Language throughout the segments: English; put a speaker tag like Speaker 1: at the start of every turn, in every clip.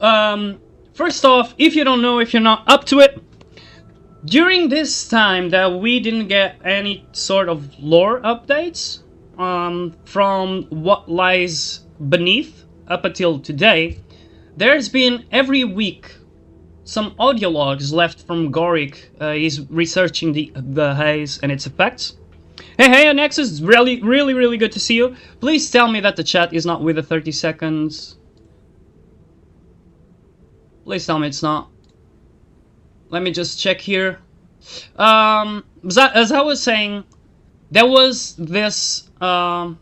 Speaker 1: First off, if you don't know, if you're not up to it, during this time that we didn't get any sort of lore updates, from what lies beneath up until today, there's been every week some audio logs left from Gorik. He's researching the haze and its effects. Hey, Nexus, really good to see you. Please tell me that the chat is not with the 30 seconds. Please tell me it's not. Let me just check here. As I was saying, there was this, no,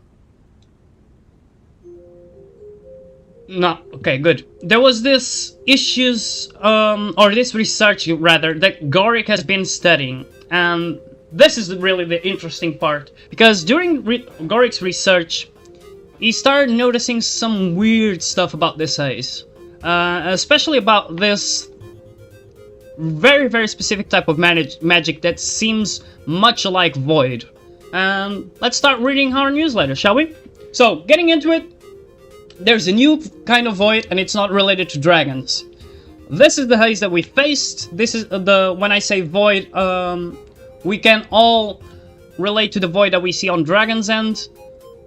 Speaker 1: okay, good. There was this issues, or this research, rather, that Gorik has been studying, and this is really the interesting part, because during Gorik's research, he started noticing some weird stuff about this haze, especially about this very specific type of magic that seems much like Void. And let's start reading our newsletter, shall we? So, getting into it, there's a new kind of Void, and it's not related to dragons. This is the haze that we faced. This is when I say Void, we can all relate to the Void that we see on Dragon's End.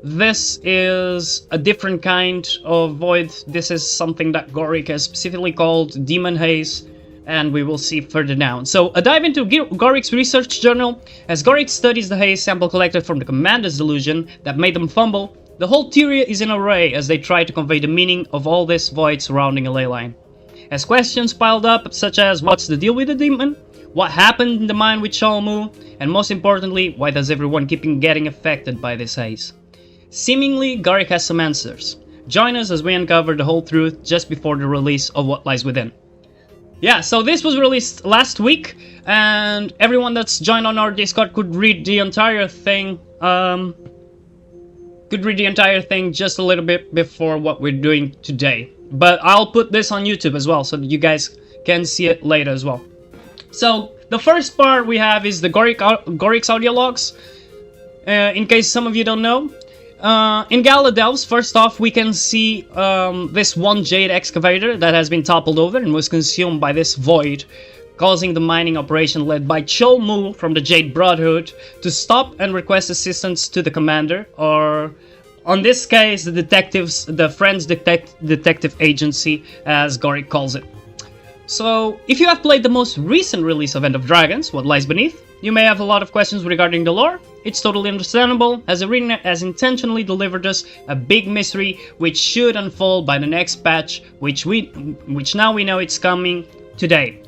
Speaker 1: This is a different kind of Void. This is something that Gorik has specifically called Demon Haze, and we will see further down. So, a dive into Gorik's research journal. As Gorik studies the haze sample collected from the Commander's delusion that made them fumble, the whole Tyria is in array as they try to convey the meaning of all this void surrounding a ley line. As questions piled up, such as what's the deal with the demon? What happened in the mine with Shalmu? And most importantly, why does everyone keep getting affected by this haze? Seemingly, Gorik has some answers. Join us as we uncover the whole truth just before the release of What Lies Within. Yeah, so this was released last week, and everyone that's joined on our Discord could read the entire thing, just a little bit before what we're doing today. But I'll put this on YouTube as well, so that you guys can see it later as well. So, the first part we have is the Gorik's audio logs. In case some of you don't know. In Galadelphs, first off, we can see this one jade excavator that has been toppled over and was consumed by this void, causing the mining operation led by Cholmu from the Jade Brotherhood to stop and request assistance to the commander, or on this case, the Friends Detective Agency, as Gorik calls it. So, if you have played the most recent release of End of Dragons, What Lies Beneath, you may have a lot of questions regarding the lore. It's totally understandable, as Arena has intentionally delivered us a big mystery which should unfold by the next patch, which now we know it's coming today.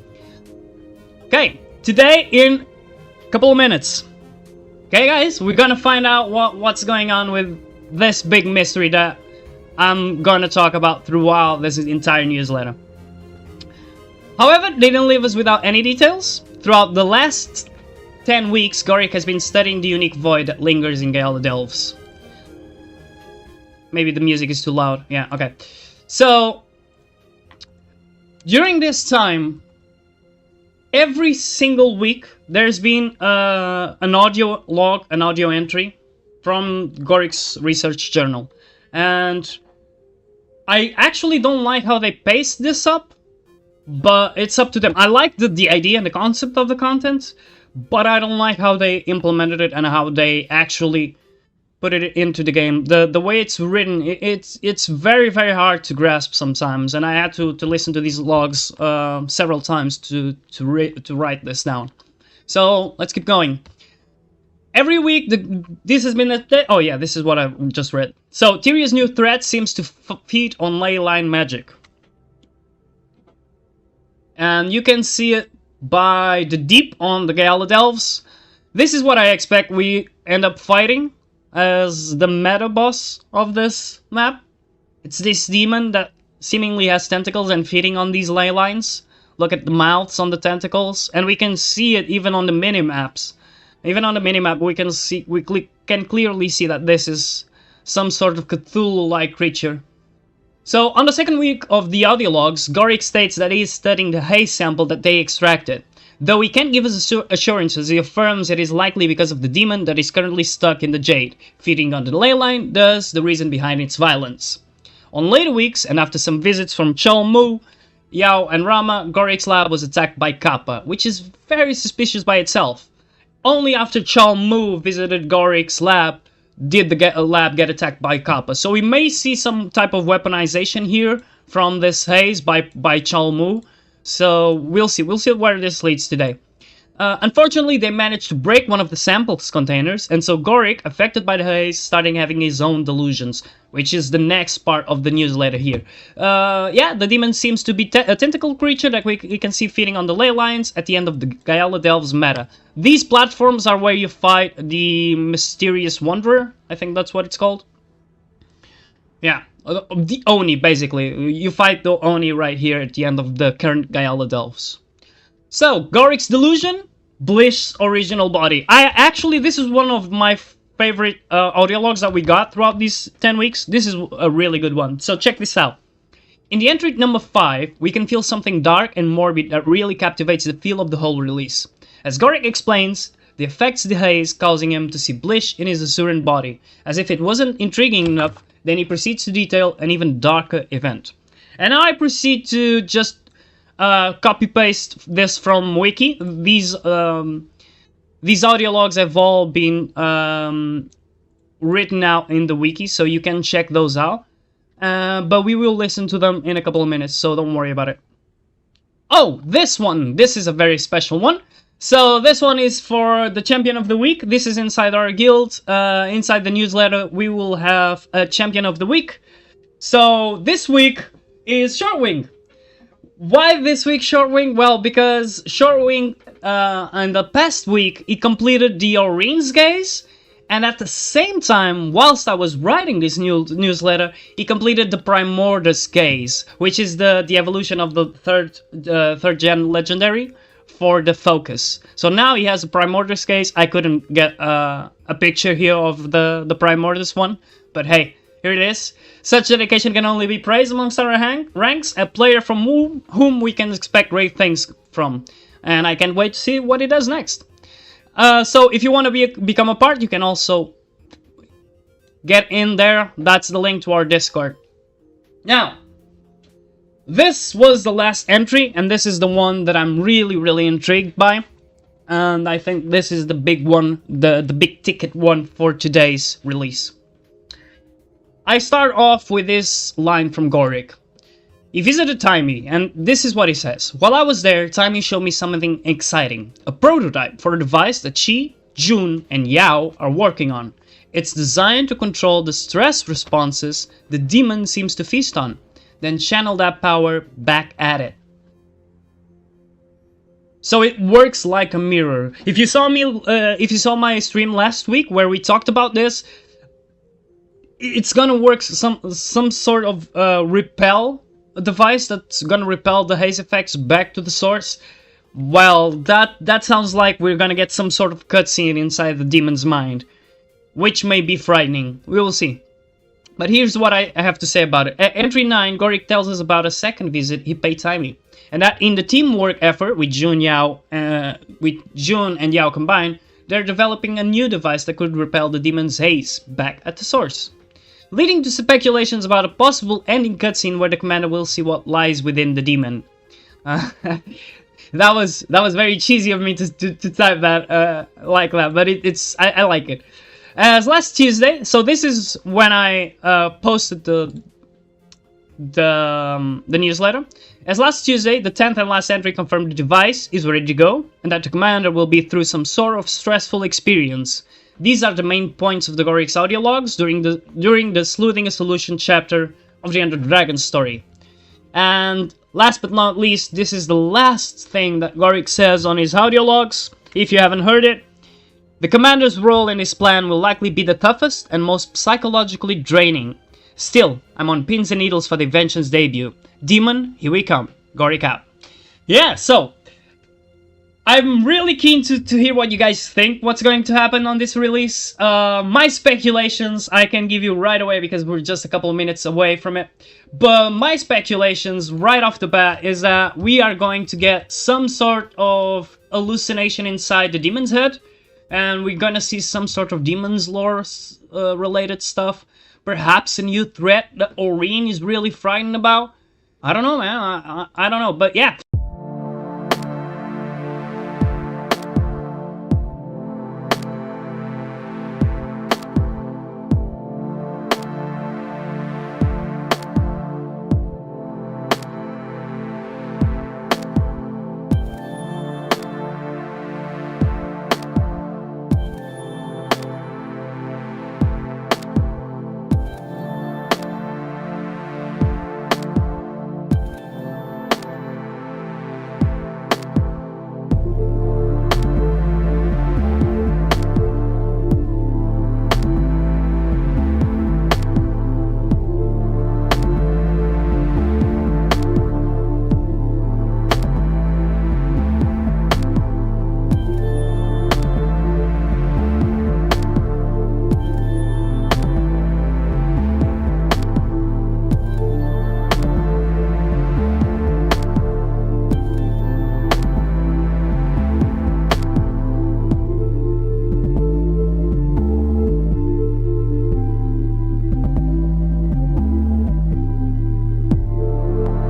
Speaker 1: Okay, today in a couple of minutes. Okay guys, we're gonna find out what's going on with this big mystery that I'm gonna talk about throughout this entire newsletter. However, they didn't leave us without any details. Throughout the last 10 weeks, Gorik has been studying the unique void that lingers in Galadelphs. Maybe the music is too loud. Yeah, okay. So, during this time, every single week, there's been an audio log, an audio entry from Gorik's research journal. And I actually don't like how they paste this up, but it's up to them. I like the idea and the concept of the content, but I don't like how they implemented it and how they actually put it into the game. The way it's written, it's very hard to grasp sometimes, and I had to listen to these logs several times to write this down. So let's keep going. Every week, this has been oh yeah, this is what I just read. So Tyria's new threat seems to feed on ley line magic. And you can see it by the deep on the Galadelphs. This is what I expect we end up fighting as the meta boss of this map. It's this demon that seemingly has tentacles and feeding on these ley lines. Look at the mouths on the tentacles, and we can see it even on the mini-maps. Even on the minimap, we can clearly see that this is some sort of Cthulhu-like creature. So, on the second week of the audio logs, Gorik states that he is studying the haze sample that they extracted. Though he can't give us assurances, he affirms it is likely because of the demon that is currently stuck in the jade, feeding on the ley line, thus the reason behind its violence. On later weeks, and after some visits from Chol Mu, Yao and Rama, Gorik's lab was attacked by Kappa, which is very suspicious by itself. Only after Chol Mu visited Gorik's lab did the lab get attacked by Kappa. So we may see some type of weaponization here from this haze by Chol Mu. So we'll see where this leads today. Unfortunately, they managed to break one of the samples containers, and so Gorik, affected by the haze, starting having his own delusions, which is the next part of the newsletter here. Yeah, the demon seems to be a tentacle creature that we can see feeding on the ley lines at the end of the Gaia Delves meta. These platforms are where you fight the Mysterious Wanderer, I think that's what it's called. Yeah, the Oni, basically. You fight the Oni right here at the end of the current Gaia Delves. So, Gorik's Delusion, Blish's original body. This is one of my favorite audio logs that we got throughout these 10 weeks. This is a really good one, so check this out. In the entry number 5, we can feel something dark and morbid that really captivates the feel of the whole release. As Gorik explains, the effects the haze causing him to see Blish in his Asuran body. As if it wasn't intriguing enough, then he proceeds to detail an even darker event. And now I proceed to just copy-paste this from Wiki. These audio logs have all been written out in the Wiki, so you can check those out. But we will listen to them in a couple of minutes, so don't worry about it. Oh, this one! This is a very special one. So this one is for the Champion of the Week. This is inside our guild. Inside the newsletter, we will have a Champion of the Week. So this week is Shortwing. Why this week Shortwing? Well, because Shortwing, in the past week, he completed the Orine's Gaze, and at the same time, whilst I was writing this newsletter, he completed the Primordus Gaze, which is the evolution of the third gen legendary for the Focus. So now he has a Primordus Gaze. I couldn't get a picture here of the Primordus one, but hey, here it is. Such dedication can only be praised amongst our ranks, a player from whom we can expect great things from. And I can't wait to see what he does next. So if you want to become a part, you can also get in there. That's the link to our Discord. Now, this was the last entry, and this is the one that I'm really intrigued by. And I think this is the big one, the big ticket one for today's release. I start off with this line from Gorik. He visited Taimi, and this is what he says. While I was there, Taimi showed me something exciting. A prototype for a device that she, Jun, and Yao are working on. It's designed to control the stress responses the demon seems to feast on, then channel that power back at it. So it works like a mirror. If you saw my stream last week where we talked about this, it's gonna work some sort of repel device that's gonna repel the haze effects back to the source. Well, that sounds like we're gonna get some sort of cutscene inside the demon's mind, which may be frightening. We will see. But here's what I have to say about it. At entry 9, Gorik tells us about a second visit he paid Taimi, and that in the teamwork effort with Jun and Yao combined, they're developing a new device that could repel the demon's haze back at the source, leading to speculations about a possible ending cutscene where the commander will see what lies within the demon. That was very cheesy of me to type that like that, but I like it. As last Tuesday, so this is when I posted the newsletter. As last Tuesday, the 10th and last entry confirmed the device is ready to go, and that the commander will be through some sort of stressful experience. These are the main points of the Gorik's audio logs during the Sleuthing a Solution chapter of the Ender Dragon story. And last but not least, this is the last thing that Gorik says on his audio logs. If you haven't heard it, the commander's role in his plan will likely be the toughest and most psychologically draining. Still, I'm on pins and needles for the Invention's debut. Demon, here we come. Gorik out. Yeah, so I'm really keen to hear what you guys think, what's going to happen on this release. My speculations I can give you right away because we're just a couple of minutes away from it. But my speculations right off the bat is that we are going to get some sort of hallucination inside the demon's head. And we're gonna see some sort of demon's lore related stuff. perhaps a new threat that Aurene is really frightened about. I don't know, man. I don't know. But yeah,